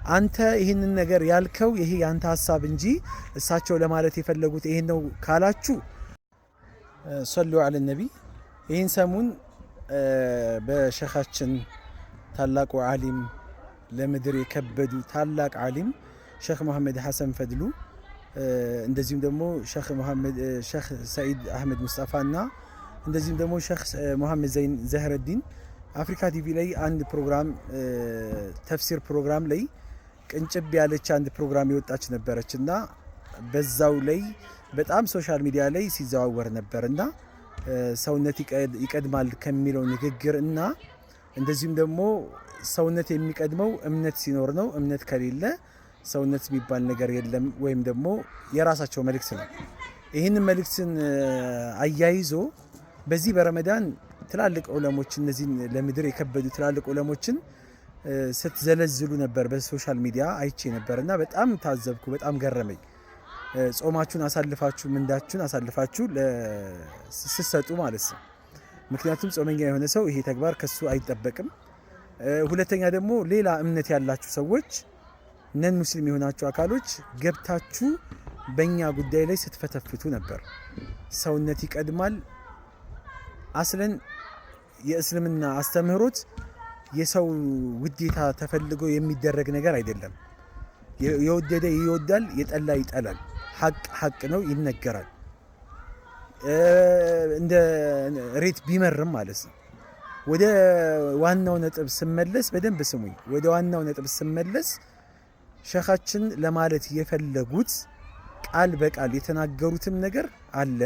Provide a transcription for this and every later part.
አንተ ይህንን ነገር ያልከው ይሄ ያንተ ሐሳብ እንጂ እሳቸው ለማለት የፈለጉት ይሄን ነው ካላችሁ ሰሉ ዐለ ነቢ። ይህን ሰሙን በሸኻችን ታላቁ ዓሊም ለምድር የከበዱ ታላቅ ዓሊም ሼኽ መሐመድ ሐሰን ፈድሉ እንደዚሁም ደግሞ ሼኽ ሰዒድ አህመድ ሙስጠፋና እንደዚሁም ደግሞ ሼኽ መሐመድ ዘይን ዘህረዲን አፍሪካ ቲቪ ላይ አንድ ፕሮግራም ተፍሲር ፕሮግራም ላይ ቅንጭብ ያለች አንድ ፕሮግራም የወጣች ነበረችና በዛው ላይ በጣም ሶሻል ሚዲያ ላይ ሲዘዋወር ነበርና ሰውነት ይቀድማል ከሚለው ንግግር እና እንደዚሁም ደግሞ ሰውነት የሚቀድመው እምነት ሲኖር ነው፣ እምነት ከሌለ ሰውነት የሚባል ነገር የለም ወይም ደግሞ የራሳቸው መልእክት ነው። ይህንን መልእክትን አያይዞ በዚህ በረመዳን ትላልቅ ዑለሞች እነዚህን ለምድር የከበዱ ትላልቅ ዑለሞችን ስትዘለዝሉ ነበር በሶሻል ሚዲያ አይቼ ነበርና በጣም ታዘብኩ፣ በጣም ገረመኝ። ጾማችሁን አሳልፋችሁ ምንዳችሁን አሳልፋችሁ ስትሰጡ ማለት ነው። ምክንያቱም ጾመኛ የሆነ ሰው ይሄ ተግባር ከሱ አይጠበቅም። ሁለተኛ ደግሞ ሌላ እምነት ያላችሁ ሰዎች ነን ሙስሊም የሆናችሁ አካሎች ገብታችሁ በእኛ ጉዳይ ላይ ስትፈተፍቱ ነበር። ሰውነት ይቀድማል። አስለን የእስልምና አስተምህሮት የሰው ውዴታ ተፈልጎ የሚደረግ ነገር አይደለም። የወደደ ይወዳል፣ የጠላ ይጠላል። ሐቅ ነው፣ ይነገራል። እንደ ሬት ቢመርም ማለት ነው። ወደ ዋናው ነጥብ ስመለስ በደንብ ስሙኝ። ወደ ዋናው ነጥብ ስመለስ ሸኻችን ለማለት የፈለጉት ቃል በቃል የተናገሩትም ነገር አለ።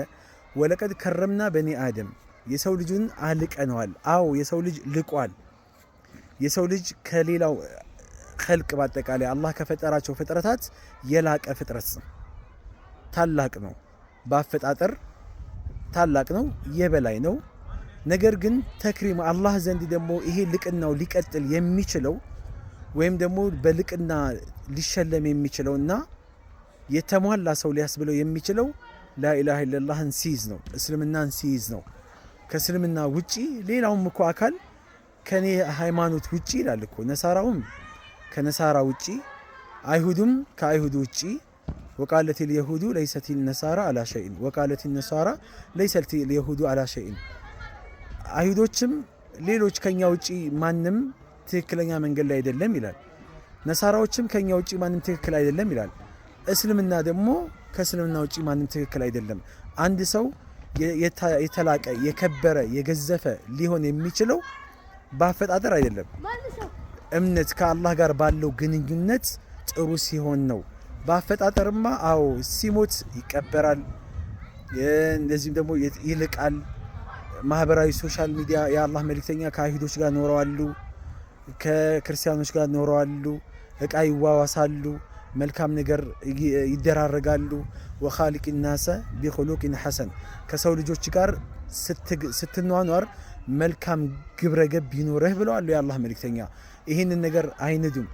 ወለቀድ ከረምና በኒ አደም የሰው ልጁን አልቀነዋል። አዎ የሰው ልጅ ልቋል። የሰው ልጅ ከሌላው ኸልቅ በአጠቃላይ አላህ ከፈጠራቸው ፍጥረታት የላቀ ፍጥረት ነው። ታላቅ ነው፣ በአፈጣጠር ታላቅ ነው፣ የበላይ ነው። ነገር ግን ተክሪም አላህ ዘንድ ደግሞ ይሄ ልቅናው ሊቀጥል የሚችለው ወይም ደግሞ በልቅና ሊሸለም የሚችለውና የተሟላ ሰው ሊያስብለው የሚችለው ላኢላሃ ኢለላህን ሲይዝ ነው፣ እስልምናን ሲይዝ ነው። ከእስልምና ውጪ ሌላውም እኮ አካል ከኔ ሃይማኖት ውጪ ይላል እኮ። ነሳራውም ከነሳራ ውጪ፣ አይሁዱም ከአይሁድ ውጪ። ወቃለት اليهود ليست النصارى على شيء وقالت النصارى ليست اليهود على شيء። አይሁዶችም ሌሎች ከኛ ውጪ ማንም ትክክለኛ መንገድ ላይ አይደለም ይላል። ነሳራዎችም ከኛ ውጪ ማንም ትክክል አይደለም ይላል። እስልምና ደግሞ ከእስልምና ውጪ ማንም ትክክል አይደለም። አንድ ሰው የተላቀ የከበረ የገዘፈ ሊሆን የሚችለው በአፈጣጠር አይደለም፣ እምነት ከአላህ ጋር ባለው ግንኙነት ጥሩ ሲሆን ነው። በአፈጣጠርማ አዎ ሲሞት ይቀበራል፣ እንደዚህም ደግሞ ይልቃል። ማህበራዊ ሶሻል ሚዲያ የአላህ መልእክተኛ ከአይሁዶች ጋር ኖረዋሉ፣ ከክርስቲያኖች ጋር ኖረዋሉ፣ እቃ ይዋዋሳሉ፣ መልካም ነገር ይደራረጋሉ። ወኻሊቅ ናሰ ቢኹሉቅን ሐሰን ከሰው ልጆች ጋር ስትኗኗር መልካም ግብረ ገብ ይኖርህ ብለዋል የአላህ መልእክተኛ። ይህንን ነገር አይንዱም።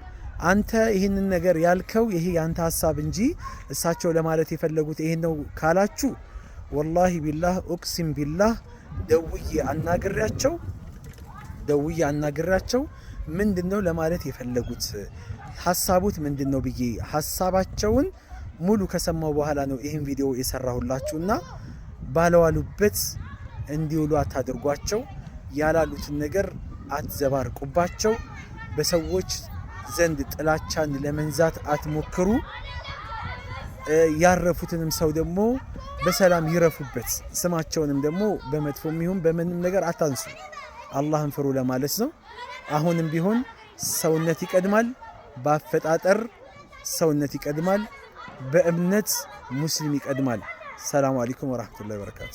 አንተ ይህንን ነገር ያልከው ይሄ ያንተ ሐሳብ እንጂ እሳቸው ለማለት የፈለጉት ይሄን ነው ካላችሁ ወላሂ ቢላህ ኡቅሲም ቢላህ ደውዬ አናግሬያቸው ምንድነው ለማለት የፈለጉት ሐሳቡት ምንድነው ብዬ ሐሳባቸውን ሙሉ ከሰማው በኋላ ነው ይህን ቪዲዮ የሰራሁላችሁና ባለዋሉበት እንዲውሉ አታድርጓቸው። ያላሉትን ነገር አትዘባርቁባቸው። በሰዎች ዘንድ ጥላቻን ለመንዛት አትሞክሩ። ያረፉትንም ሰው ደግሞ በሰላም ይረፉበት። ስማቸውንም ደግሞ በመጥፎም ይሁን በምንም ነገር አታንሱ። አላህን ፍሩ ለማለት ነው። አሁንም ቢሆን ሰውነት ይቀድማል። በአፈጣጠር ሰውነት ይቀድማል። በእምነት ሙስሊም ይቀድማል። ሰላም አለይኩም ወራህመቱላሂ ወበረካቱ።